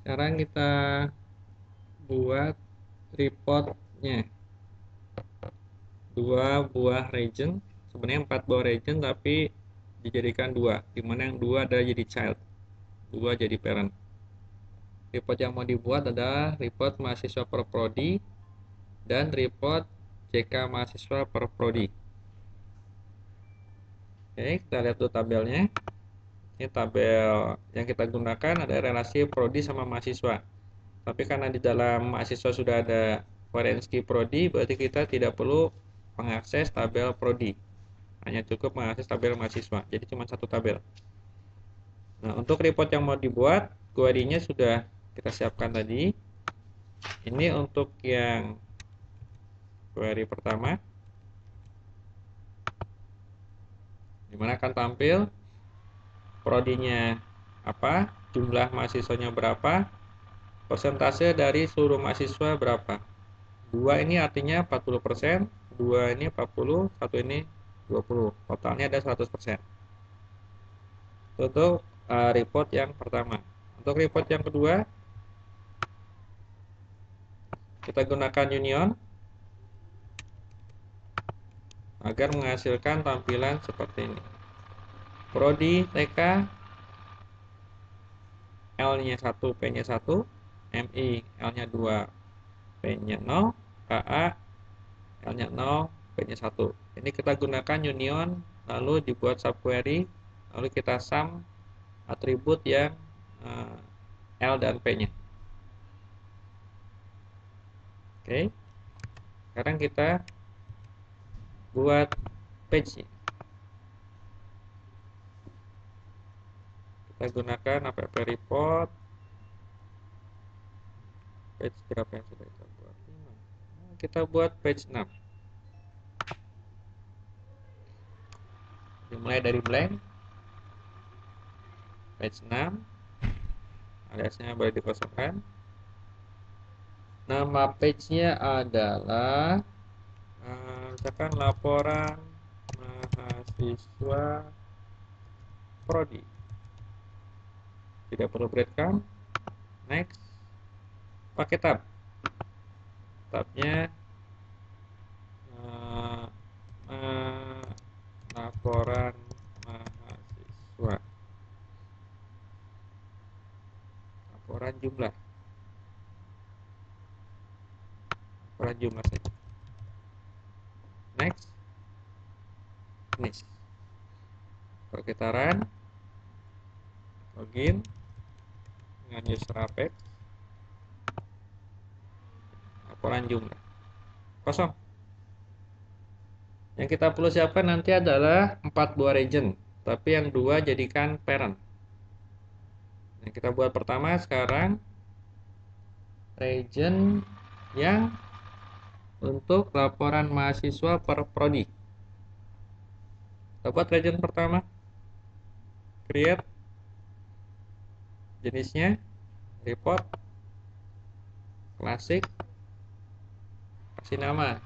Sekarang kita buat reportnya. Dua buah region, sebenarnya 4 buah region tapi dijadikan dua, dimana yang dua adalah jadi child, dua jadi parent. Report yang mau dibuat adalah report mahasiswa per prodi dan report CK mahasiswa per prodi. Oke, kita lihat dulu tabelnya. Ini tabel yang kita gunakan ada relasi prodi sama mahasiswa. Tapi karena di dalam mahasiswa sudah ada variance key prodi, berarti kita tidak perlu mengakses tabel prodi. Hanya cukup mengakses tabel mahasiswa. Jadi cuma satu tabel. Nah, untuk report yang mau dibuat, query-nya sudah kita siapkan tadi. Ini untuk yang query pertama, dimana akan tampil prodinya apa, jumlah mahasiswanya berapa, persentase dari seluruh mahasiswa berapa. 2 ini artinya 40%, 2 ini 40, 1 ini 20. Totalnya ada 100%. Untuk report yang pertama. Untuk report yang kedua, kita gunakan union agar menghasilkan tampilan seperti ini. Prodi TK L-nya 1, P-nya 1, MI L-nya 2, P-nya 0, KA L-nya 0, P-nya 1. Ini kita gunakan union, lalu dibuat subquery, lalu kita sum atribut yang L dan P-nya. Oke. Sekarang kita buat page. Kita gunakan app report. Page berapa yang sudah kita buat? 5. Nah, kita buat page 6. Dimulai dari blank. Page 6. Aliasnya boleh dikosongkan. Nama page-nya adalah misalkan laporan mahasiswa prodi. Tidak perlu breadcrumb. Next. Pakai tab. Tabnya laporan mahasiswa. Laporan jumlah. Laporan jumlah saja. Next. Finish. Kalau kita run, login dengan user apex, laporan jumlah kosong. Yang kita perlu siapkan nanti adalah 4 buah region, tapi yang 2 jadikan parent. Yang kita buat pertama sekarang region yang untuk laporan mahasiswa per prodi. Kita buat region pertama, create, jenisnya report, klasik, kasih nama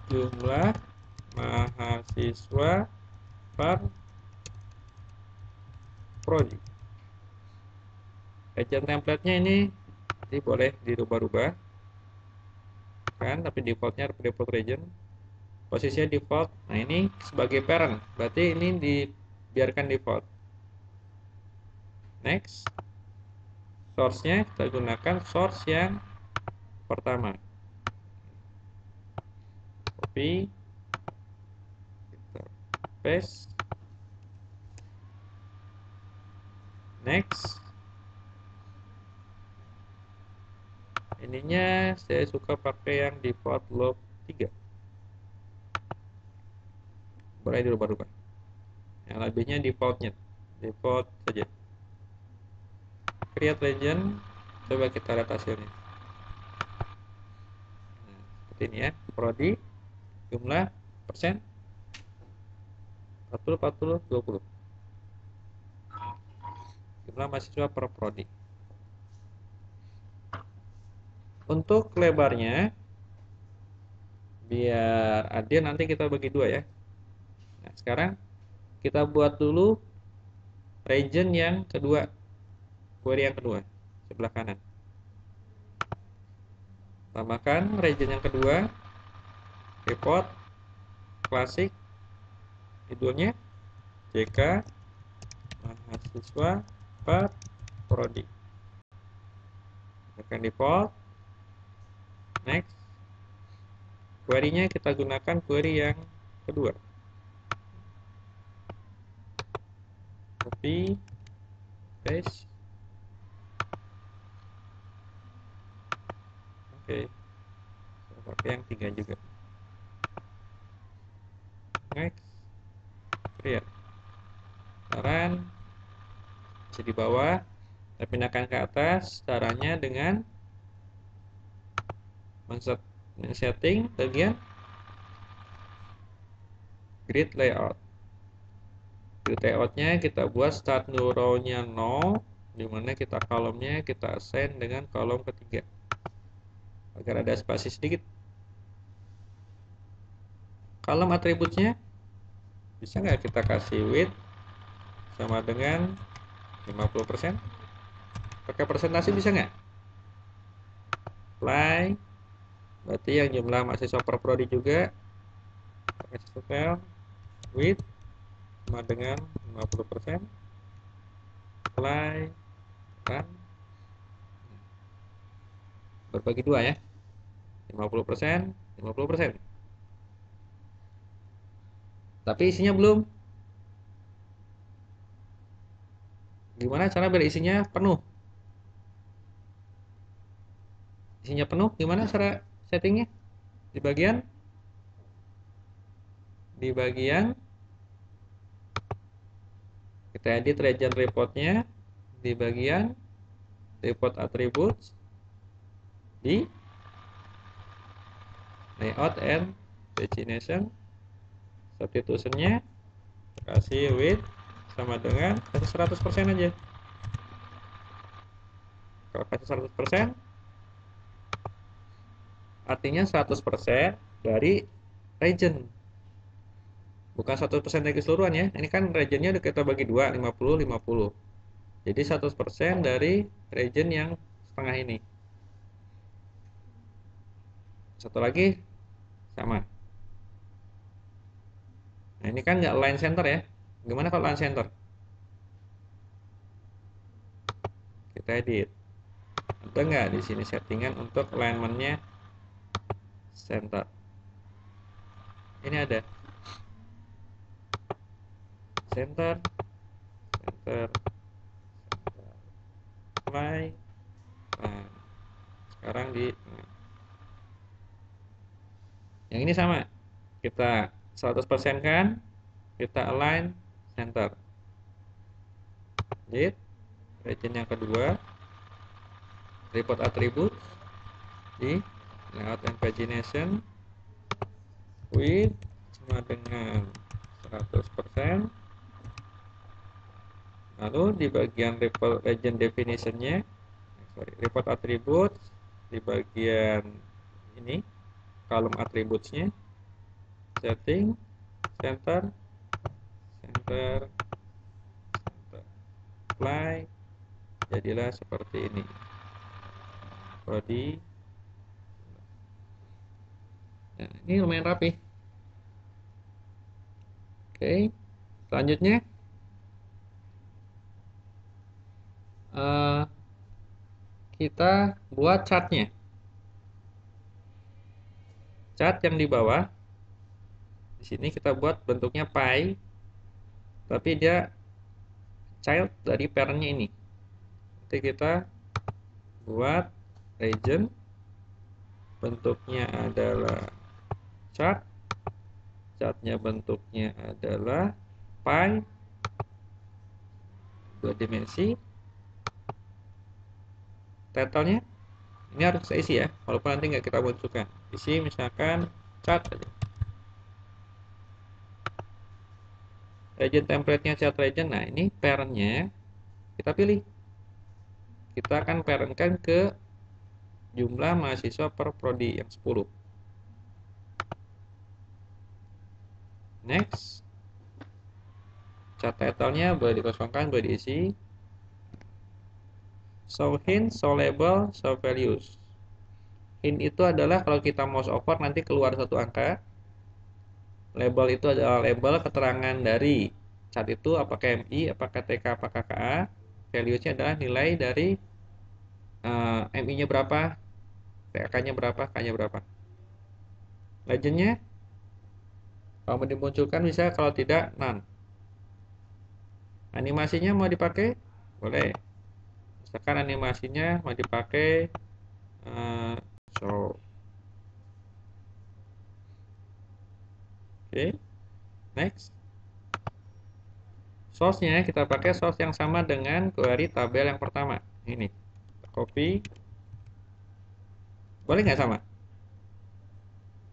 jumlah mahasiswa per prodi. Region template-nya ini boleh dirubah-rubah kan, tapi defaultnya default region, posisinya default. Nah, ini sebagai parent, berarti ini dibiarkan default. Next. Source-nya kita gunakan source yang pertama. Copy, kita paste. Next. Ininya saya suka pakai yang default log 3. Boleh dirubah-rubah. Yang lebihnya defaultnya, default saja. Create region, coba kita lihat hasilnya. Nah, seperti ini ya, prodi, jumlah, persen, 40, 40, 20. Jumlah mahasiswa per prodi. Untuk lebarnya, biar adil nanti kita bagi 2 ya. Nah, sekarang kita buat dulu region yang kedua. query yang kedua sebelah kanan. Tambahkan region yang kedua, report klasik, judulnya JK mahasiswa per prodi. Tekan default, next. Query-nya kita gunakan query yang kedua. Copy, paste. Oke, saya pakai yang 3 juga. Next, create. Saran bisa di bawah, kita pindahkan ke atas. Caranya dengan men-setting bagian grid layout. Grid layoutnya kita buat start new row-nya 0, dimana kita kolomnya kita assign dengan kolom ketiga agar ada spasi sedikit. Kolom atributnya bisa nggak kita kasih width sama dengan 50%? Pakai persentase bisa nggak? Apply, berarti yang jumlah mahasiswa per prodi juga pakai style width sama dengan 50%. Apply, run, berbagi dua ya, 50%, 50%. Tapi isinya belum. Gimana cara biar isinya penuh? Isinya penuh gimana cara settingnya? Di bagian kita edit region reportnya, di bagian report attributes, di layout and pagination, substitutionnya kasih width sama dengan kasih 100% aja. Kalau kasih 100% artinya 100% dari region, bukan 100% dari keseluruhan ya. Ini kan regionnya udah kita bagi dua, 50-50. Jadi 100% dari region yang setengah ini. Satu lagi sama. Nah ini kan nggak align center ya. Gimana kalau align center? Kita edit. Ada nggak di sini settingan untuk alignmentnya center? Ini ada. Center, center, apply. Nah, sekarang di yang ini sama. Kita 100% kan? Kita align center. Edit. Region yang kedua, report attribute di layout and pagination width sama dengan 100%. Lalu di bagian report region definitionnya, report attributes di bagian ini kolom attributesnya, setting center, center, center, apply, jadilah seperti ini. Prodi. Nah, ini lumayan rapi. Oke, selanjutnya kita buat chartnya. Chart yang di bawah, di sini kita buat bentuknya pie, tapi dia child dari parentnya ini. Nanti kita buat region, bentuknya adalah chart, chartnya bentuknya adalah pie, 2 dimensi. Title-nya ini harus kita isi ya, walaupun nanti nggak kita munculkan. Isi misalkan chart aja. Region template-nya chart region. Nah ini parent-nya kita pilih. Kita akan parent-kan ke jumlah mahasiswa per prodi yang 10. Next. Chart title-nya boleh dikosongkan, boleh diisi. show hint, show label, show values. Hint itu adalah kalau kita mouse over nanti keluar satu angka. Label itu adalah label keterangan dari cat itu, apakah MI, apakah TK, apakah KA. Valuesnya adalah nilai dari MI-nya berapa, TK-nya berapa, K-nya berapa. Legendnya kalau mau dimunculkan bisa, kalau tidak none. Animasinya mau dipakai boleh. Misalkan animasinya mau dipakai show. Oke, next. Source-nya kita pakai source yang sama dengan query tabel yang pertama. Ini copy. Boleh nggak sama?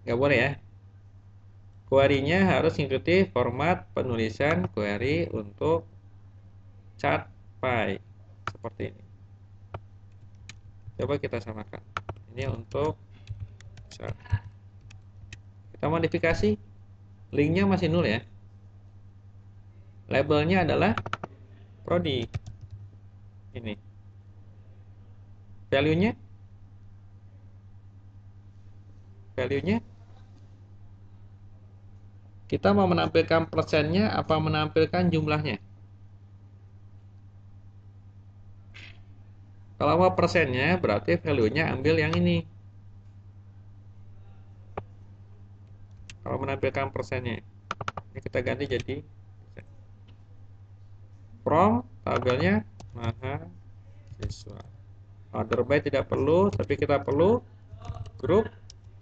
Nggak boleh ya. Query-nya harus mengikuti format penulisan query untuk chart pie seperti ini. Coba kita samakan. Ini untuk chart. Kita modifikasi. Linknya masih nol ya. Labelnya adalah prodi. Ini. Value-nya kita mau menampilkan persennya apa menampilkan jumlahnya? Kalau mau persennya berarti value-nya ambil yang ini. Kalau menampilkan persennya, ini kita ganti jadi from tabelnya mahasiswa. Order by tidak perlu, tapi kita perlu group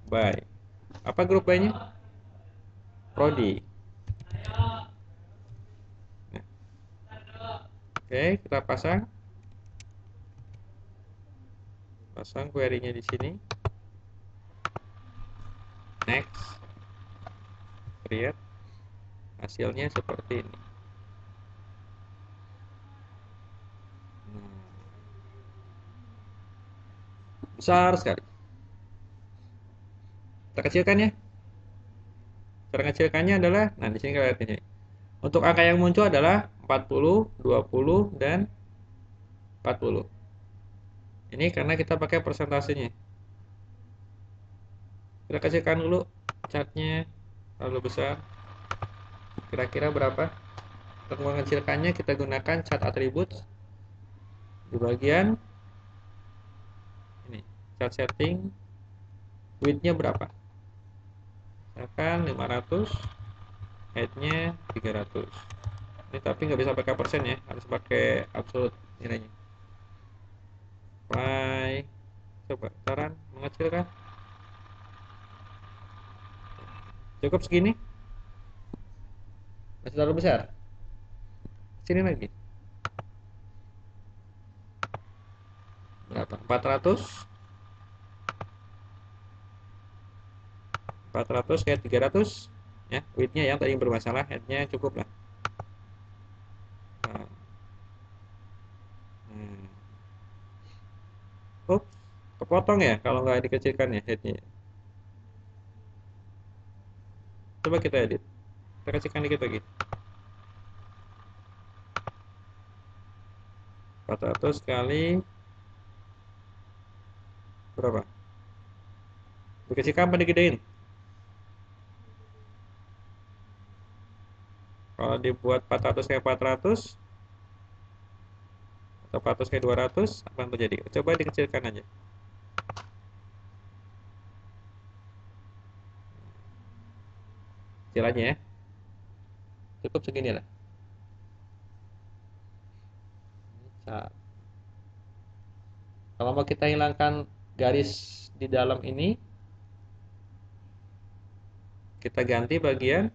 by. Apa group by-nya? Prodi. Nah, oke, kita pasang query-nya di sini. Next. Create. Hasilnya seperti ini. Besar sekali. Kita kecilkan ya. Cara kecilkannya adalah, nah di sini kita lihat ini. Untuk angka yang muncul adalah 40, 20, dan 40. Ini karena kita pakai persentasenya. Kita kecilkan dulu chartnya terlalu besar. Kira-kira berapa? Untuk mengecilkannya kita gunakan chart attributes. Di bagian ini, chart setting, width-nya berapa? Misalkan 500, height-nya 300. Ini tapi nggak bisa pakai persen ya, harus pakai absolute nilainya. Coba saran mengecilkan. Cukup segini? Masih terlalu besar? Sini lagi. Berapa? 400 kayak 300 ya, width-nya yang tadi bermasalah, head-nya cukup lah. Nah. Ups, kepotong ya kalau nggak dikecilkan ya head-nya. Coba kita edit. Kita kecilkan dikit lagi. 400 kali berapa? Dikecilkan apa digedein? Kalau dibuat 400 kayak 400 atau 400 kayak 200, apa yang terjadi? Coba dikecilkan aja. Kecil aja ya. Cukup segini lah. Kalau mau kita hilangkan garis di dalam ini, kita ganti bagian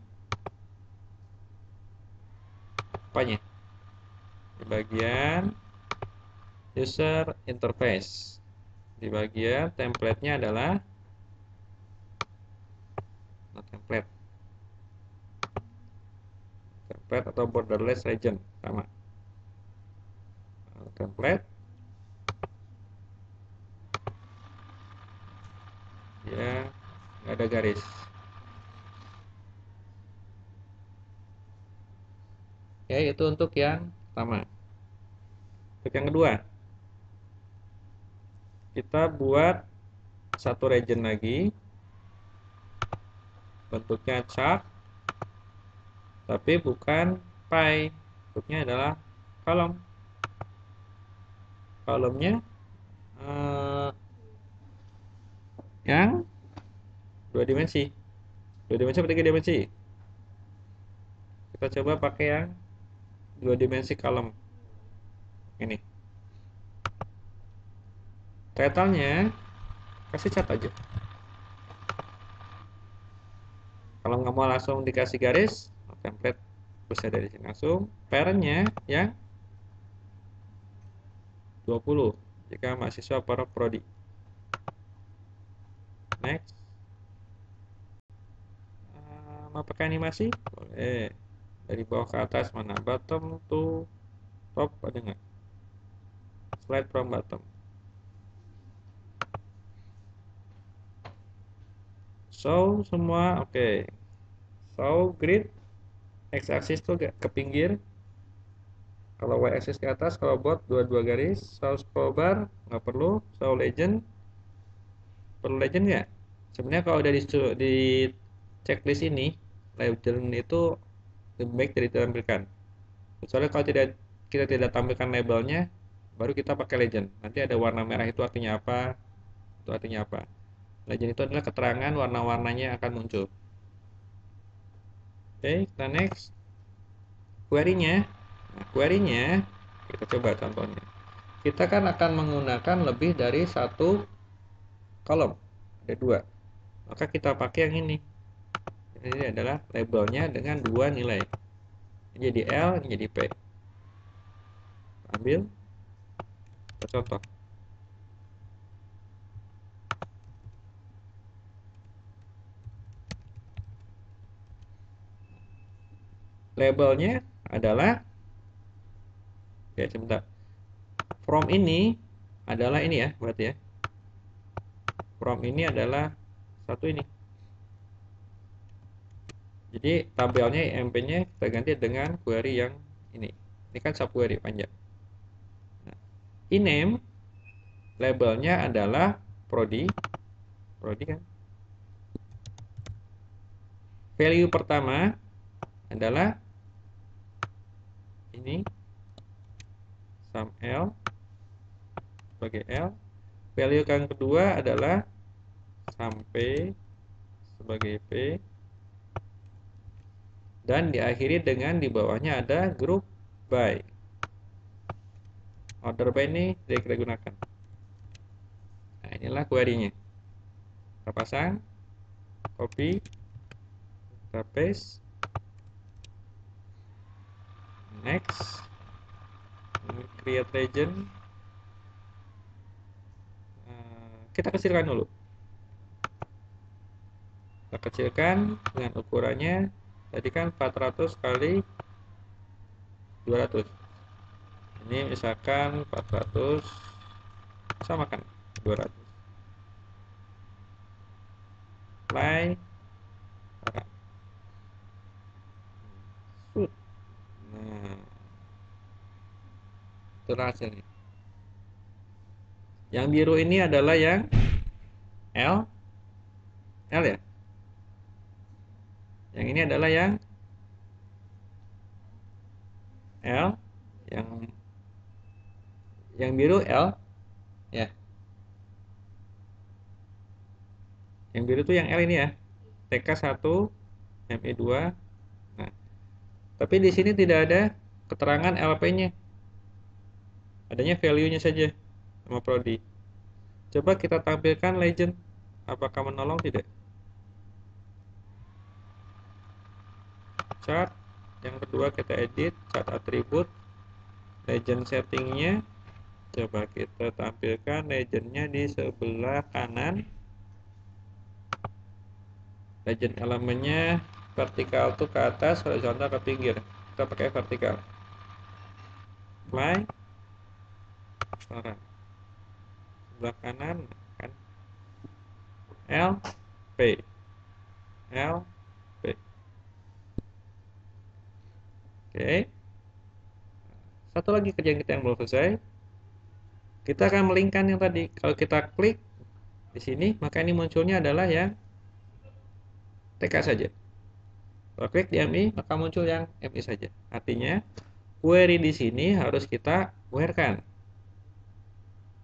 apanya? Di bagian user interface. Di bagian template-nya adalah template atau borderless region sama. Template ya, nggak ada garis. Oke, itu untuk yang pertama. Untuk yang kedua, kita buat satu region lagi, bentuknya chart, tapi bukan pie, bentuknya adalah kolom. Kolomnya yang dua dimensi, dua dimensi atau tiga dimensi. Kita coba pakai yang dua dimensi kolom ini. Title-nya kasih cat aja. Kalau nggak mau langsung dikasih garis, template bisa dari sini langsung. Parent-nya yang 20 jika mahasiswa prodi. Next. Mau pakai animasi? Boleh. Dari bawah ke atas mana? Bottom to top ada nggak? Slide from bottom. Show semua, oke. Show grid x-axis tuh ke pinggir. Kalau y-axis ke atas, kalau board dua-dua garis. Show scroll bar nggak perlu. Show legend perlu legend nggak? Sebenarnya kalau udah di checklist ini, legend itu lebih baik tidak ditampilkan. Soalnya kalau kita tidak tampilkan labelnya, baru kita pakai legend. Nanti ada warna merah itu artinya apa? Itu artinya apa? Legend itu adalah keterangan warna-warnanya akan muncul. Oke, kita next. Query-nya. Nah, query-nya kita coba contohnya. Kita kan akan menggunakan lebih dari satu kolom. Ada dua. Maka kita pakai yang ini. Ini adalah labelnya dengan dua nilai. Ini jadi L, ini jadi P. Ambil. Kita contoh. Labelnya adalah, ya sebentar. From ini adalah ini ya, berarti ya. From ini adalah satu ini. Jadi tabelnya IMP-nya kita ganti dengan query yang ini. Ini kan subquery panjang. Nah, iname labelnya adalah prodi. Prodi kan. Value pertama adalah ini sum L sebagai L. Value yang kedua adalah sum P sebagai P. Dan diakhiri dengan di bawahnya ada group by. Order by ini kita gunakan. Nah, inilah query-nya. Kita pasang, copy, kita paste, next, create region. Kita kecilkan dulu. Kita kecilkan dengan ukurannya tadi kan 400 kali 200. Ini misalkan 400 samakan 200. Apply. Nah, itu hasilnya. Yang biru ini adalah yang L. L ya. Yang ini adalah yang L. Yang biru L ya. Yang biru tuh yang L ini ya. TK1, ME2. Nah, tapi di sini tidak ada keterangan LP-nya. Adanya value-nya saja sama prodi. Coba kita tampilkan legend. Apakah menolong tidak? Chart. Yang kedua kita edit chart atribut. Legend settingnya. Coba kita tampilkan legendnya di sebelah kanan. Legend elemennya vertikal tuh ke atas, horizontal ke pinggir. Kita pakai vertikal. Apply. Sekarang sebelah kanan kan L P L P. Oke. Satu lagi kerjaan kita yang belum selesai. Kita akan melingkan yang tadi. Kalau kita klik di sini, maka ini munculnya adalah yang TK saja. Kalau klik di MI, maka muncul yang MI saja. Artinya, query di sini harus kita where-kan.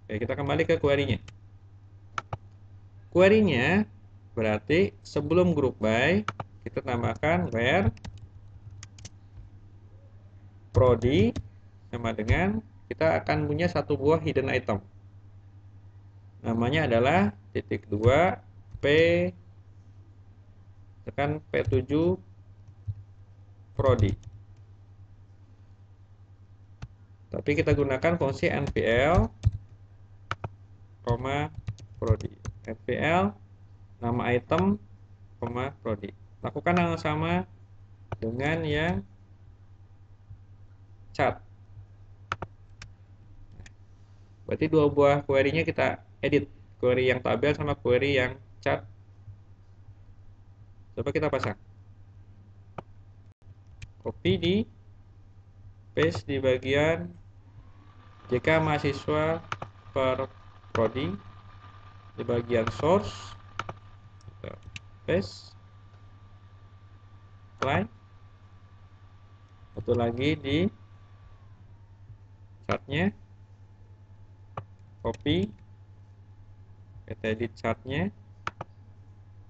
Oke, kita kembali ke query-nya. Query-nya berarti sebelum group by, kita tambahkan where prodi sama dengan kita akan punya satu buah hidden item. Namanya adalah titik 2 P tekan P7 prodi. Tapi kita gunakan fungsi npl, prodi. npl nama item, prodi. Lakukan hal yang sama dengan yang chat. Berarti dua buah query-nya kita edit. Query yang tabel sama query yang chat. Coba kita pasang. Copy di paste di bagian JK mahasiswa per prodi di bagian source, kita paste, apply. Satu lagi di chartnya, copy, kita edit chartnya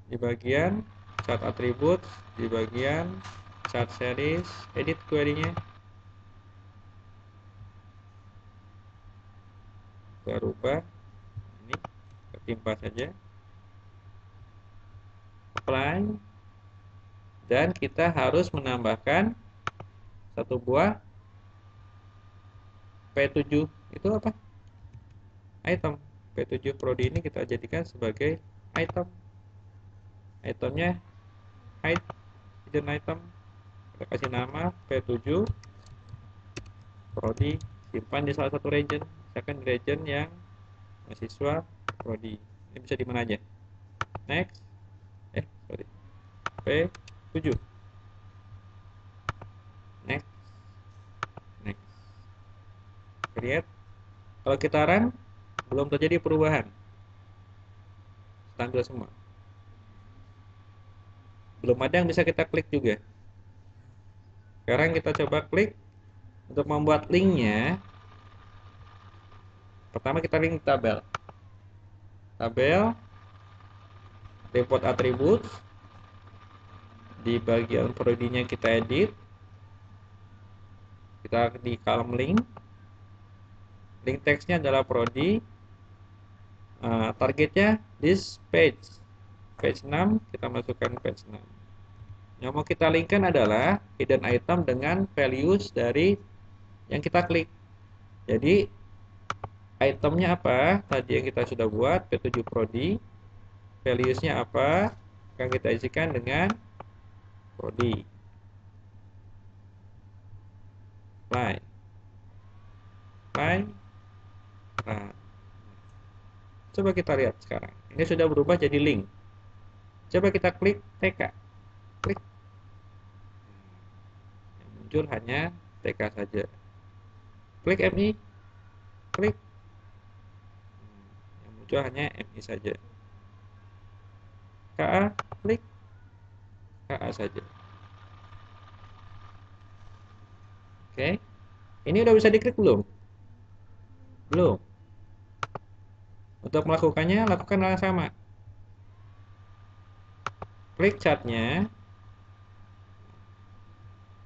di bagian chart attributes, di bagian chart series, edit query-nya, kita rubah ini, ketimpa saja, apply, dan kita harus menambahkan satu buah P7. Itu apa? Item. P7 prodi ini kita jadikan sebagai item. Itemnya hidden item. Kita kasih nama P7 prodi, simpan di salah satu region, misalkan region yang mahasiswa prodi. Ini bisa di mana aja. Next. P7. Next. Create. Kalau kita run, belum terjadi perubahan. Tampil semua. Belum ada yang bisa kita klik juga. Sekarang kita coba klik untuk membuat linknya. Pertama kita link tabel. Tabel report attributes. Di bagian prodinya kita edit. Kita di column link. Link teksnya adalah prodi. Targetnya this page. Page 6, kita masukkan page 6. Yang mau kita linkkan adalah hidden item dengan values dari yang kita klik. Jadi itemnya apa? Tadi yang kita sudah buat P7 prodi. Valuesnya apa? Akan kita isikan dengan prodi. Apply. Nah, coba kita lihat sekarang. Ini sudah berubah jadi link. Coba kita klik TK. Klik. Yang muncul hanya TK saja. Klik MI. Klik. Yang muncul hanya MI saja. KA. Klik. KA saja. Oke. Ini udah bisa diklik belum? Belum. Untuk melakukannya, lakukan hal yang sama. Klik chartnya,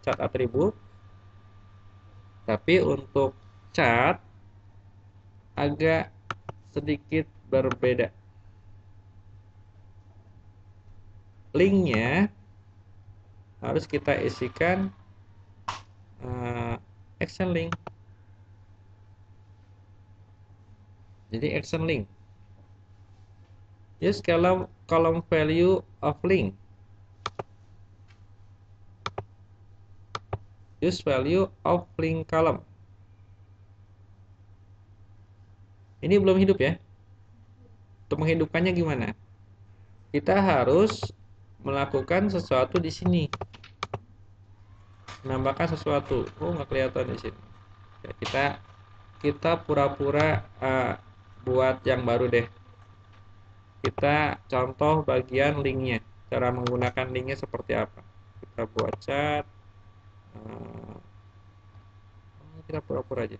chart atribut. Tapi untuk chart agak sedikit berbeda. Linknya harus kita isikan action link. Jadi action link. Use column value of link. Use value of link column. Ini belum hidup ya. Untuk menghidupkannya gimana? Kita harus melakukan sesuatu di sini. Menambahkan sesuatu. Oh, nggak kelihatan di sini. Ya, kita kita pura-pura buat yang baru deh. Kita contoh bagian linknya, cara menggunakan linknya seperti apa. Kita buat chat, kita pura-pura aja,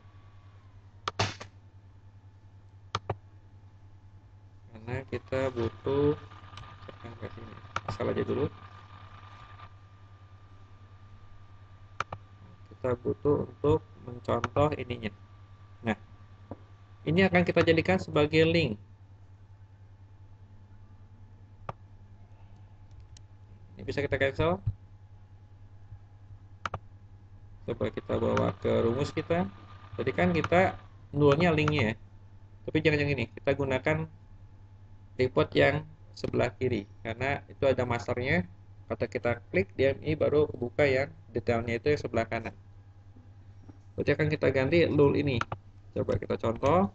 karena kita butuh ke sini. Asal aja dulu. Kita butuh untuk mencontoh ininya. Nah, ini akan kita jadikan sebagai link. Ini bisa kita cancel. Coba kita bawa ke rumus kita. Tadi kan kita nolnya linknya ya. Tapi jangan yang ini. Kita gunakan report yang sebelah kiri, karena itu ada masternya. Kalau kita klik DMI baru kebuka yang detailnya itu yang sebelah kanan. Berarti akan kita ganti rule ini. Coba kita contoh.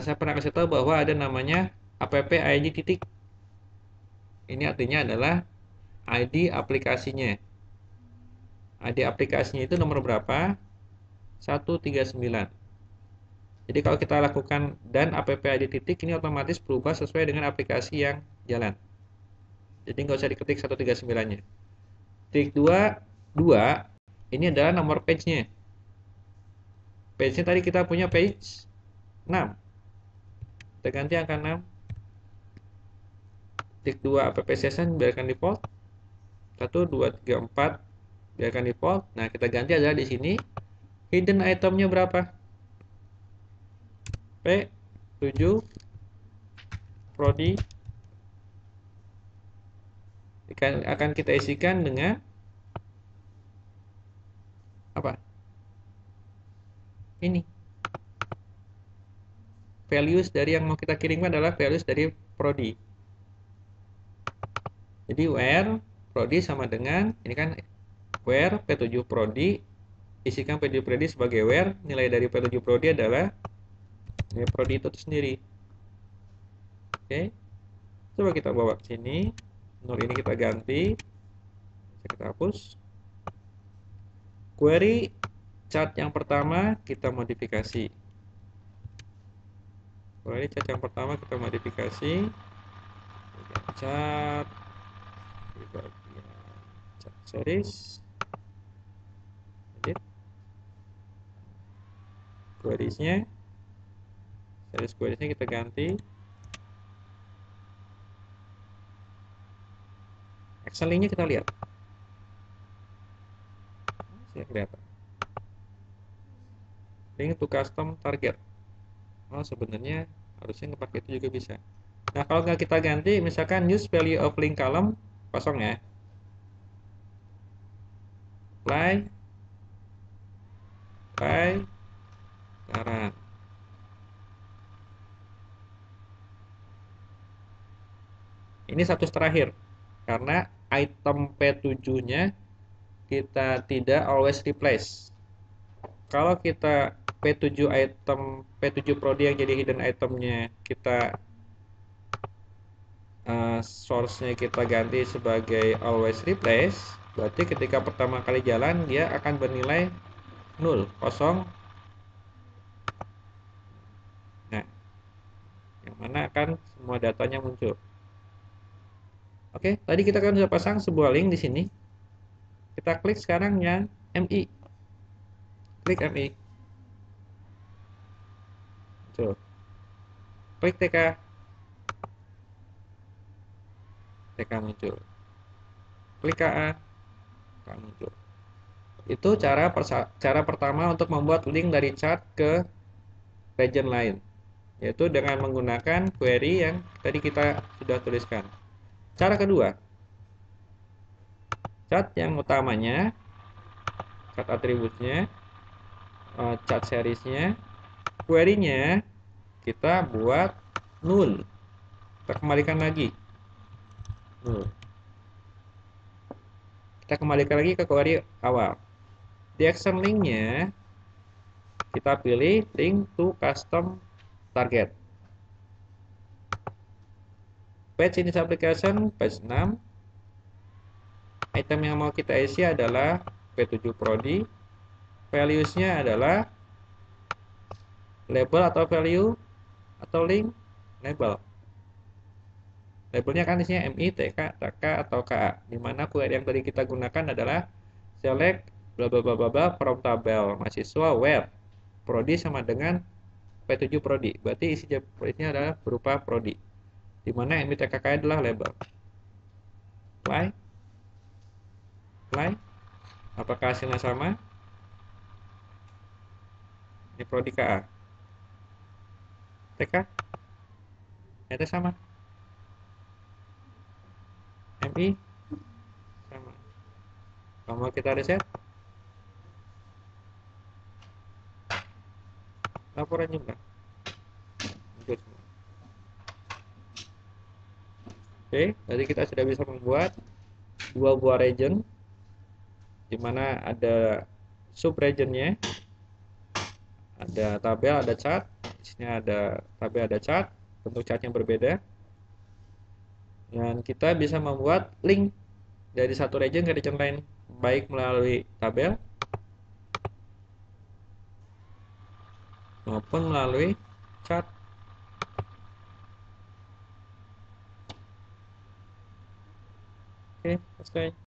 Saya pernah kasih tahu bahwa ada namanya app ID titik. Ini artinya adalah ID aplikasinya. ID aplikasinya itu nomor berapa? 139. Jadi kalau kita lakukan dan app ID titik, ini otomatis berubah sesuai dengan aplikasi yang jalan. Jadi nggak usah diketik 139-nya. Titik 2, ini adalah nomor page-nya. Page-nya tadi kita punya page 6. Kita ganti angka 6. Titik 2 app session biarkan default. 1, 2, 3, 4 biarkan default. Nah, kita ganti adalah di sini hidden itemnya berapa? P7 Prodi akan kita isikan dengan apa? Ini. Values dari yang mau kita kirimkan adalah values dari Prodi. Jadi where Prodi sama dengan ini kan where P7 Prodi, isikan P7 Prodi sebagai where, nilai dari P7 Prodi adalah nilai Prodi itu sendiri. Oke. Coba kita bawa ke sini. 0 ini kita ganti. Kita hapus. Query chart yang pertama kita modifikasi. Query chart yang pertama kita modifikasi. Chart di bagian chart series. Edit. Queries-nya. Series queries-nya kita ganti. Excel link-nya kita lihat. Saya kelihatan. Link to custom target. Oh, sebenarnya harusnya ngepakai itu juga bisa. Nah, kalau nggak kita ganti, misalkan use value of link column kosong ya. Apply sekarang. Ini status terakhir. Karena item P7-nya kita tidak always replace. Kalau kita P7 item P7 Prodi yang jadi hidden itemnya kita source-nya kita ganti sebagai always replace, berarti ketika pertama kali jalan dia akan bernilai 0, kosong. Nah, yang mana akan semua datanya muncul. Oke, tadi kita kan sudah pasang sebuah link di sini. Kita klik sekarang yang MI. Klik MI. Muncul. Klik TK. TK muncul. Klik KA. KA muncul. Itu cara pertama untuk membuat link dari chart ke region lain, yaitu dengan menggunakan query yang tadi kita sudah tuliskan. Cara kedua, chart yang utamanya, chart atributnya, chart seriesnya, query-nya kita buat null. Kita kembalikan lagi null. Kita kembalikan lagi ke query awal. Di action link-nya kita pilih link to custom target. Page in this application, page 6. Item yang mau kita isi adalah P7 Prodi. values-nya adalah label atau value atau link label. Labelnya kan isinya MI, TK, TK atau KA. Dimana query yang tadi kita gunakan adalah select bla bla bla bla from tabel mahasiswa web prodi sama dengan P7 prodi. Berarti isi ini adalah berupa prodi. Dimana MI, TK, KA adalah label. Apply. Apply. Apakah hasilnya sama? Ini prodi KA. TK ternyata sama. MI sama. Kalau kita reset, laporan jumlah muncul semua. Oke, tadi kita sudah bisa membuat dua buah region, di mana ada sub regionnya, ada tabel, ada chart. Di sini ada tabel, ada chart. Bentuk chartnya berbeda. Dan kita bisa membuat link dari satu region ke region lain, baik melalui tabel maupun melalui chart. Oke, selesai.